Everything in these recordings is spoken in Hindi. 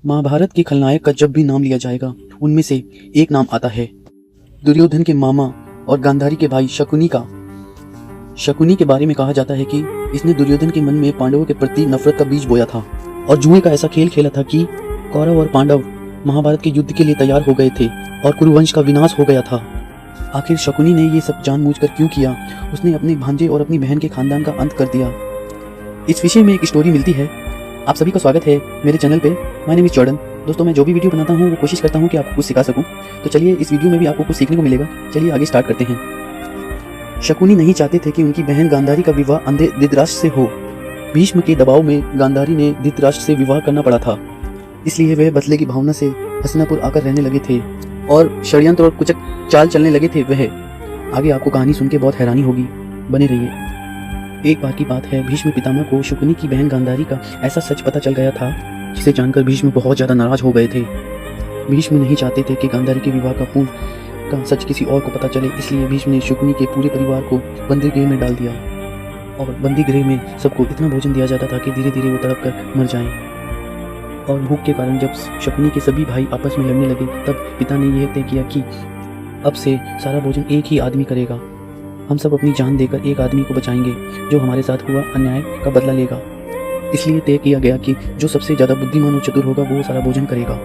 महाभारत के खलनायक का जब भी नाम लिया जाएगा उनमें से एक नाम आता है दुर्योधन के मामा और गांधारी के भाई शकुनी का। शकुनी के बारे में कहा जाता है कि इसने दुर्योधन के मन में पांडवों के प्रति नफरत का बीज बोया था और जुए का ऐसा खेल खेला था कि कौरव और पांडव महाभारत के युद्ध के लिए तैयार हो गए थे और कुरुवंश का विनाश हो गया था। आखिर शकुनी ने ये सब जानबूझकर क्यों किया? उसने अपने भांजे और अपनी बहन के खानदान का अंत कर दिया। इस विषय में एक स्टोरी मिलती है। आप सभी का स्वागत है मेरे चैनल पे। My name is Jordan. दोस्तों, मैं जो भी वीडियो बनाता हूँ वो कोशिश करता हूँ कि आपको कुछ सिखा सकूँ। तो चलिए इस वीडियो में भी आपको कुछ सीखने को मिलेगा। चलिए आगे स्टार्ट करते हैं। शकुनी नहीं चाहते थे कि उनकी बहन गांधारी का विवाह अंधे धृतराष्ट्र से हो। भीष्म के दबाव में गांधारी ने धृतराष्ट्र से विवाह करना पड़ा था, इसलिए वह बदले की भावना से हस्तिनापुर आकर रहने लगे थे और षड्यंत्र और कुचक चाल चलने लगे थे। वह आगे आपको कहानी सुन के बहुत हैरानी होगी, बने रहिए। एक बार की बात है, भीष्म पितामह को शकुनी की बहन गांधारी का ऐसा सच पता चल गया था जिसे जानकर भीष्म बहुत ज्यादा नाराज हो गए थे। भीष्म नहीं चाहते थे कि गांधारी के विवाह का पूर्व का सच किसी और को पता चले, इसलिए भीष्म ने शकुनी के पूरे परिवार को बंदी गृह में डाल दिया और बंदी गृह में सबको इतना भोजन दिया जाता था कि धीरे धीरे वो तड़प कर मर जाएं। और भूख के कारण जब शकुनी के सभी भाई आपस में लड़ने लगे तब पिता ने यह तय किया कि अब से सारा भोजन एक ही आदमी करेगा। हम सब अपनी जान देकर एक आदमी को बचाएंगे जो हमारे साथ हुआ अन्याय का बदला लेगा। इसलिए तय किया गया कि जो सबसे ज्यादा बुद्धिमान और चतुर होगा वो सारा भोजन करेगा।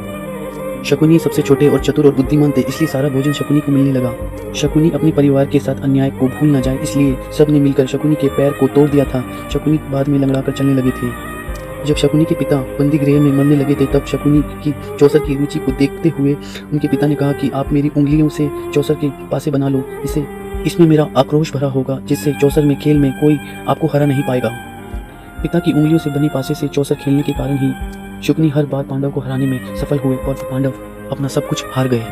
शकुनी सबसे छोटे और चतुर और बुद्धिमान थे, इसलिए सारा भोजन शकुनी को मिलने लगा। शकुनी अपने परिवार के साथ अन्याय को भूल न जाए, इसलिए सब ने मिलकर शकुनी के पैर को तोड़ दिया था। शकुनी बाद में लंगड़ाकर चलने लगे थे। जब शकुनी के पिता बंदी गृह में मरने लगे थे तब शकुनी की चौसर की रुचि को देखते हुए उनके पिता ने कहा कि आप मेरी उंगलियों से चौसर के पासे बना लो, इसमें मेरा आक्रोश भरा होगा, जिससे चौसर में खेल में कोई आपको हरा नहीं पाएगा। पिता की उंगलियों से बने पासे से चौसर खेलने के कारण ही शकुनी हर बार पांडव को हराने में सफल हुए और पांडव अपना सब कुछ हार गए।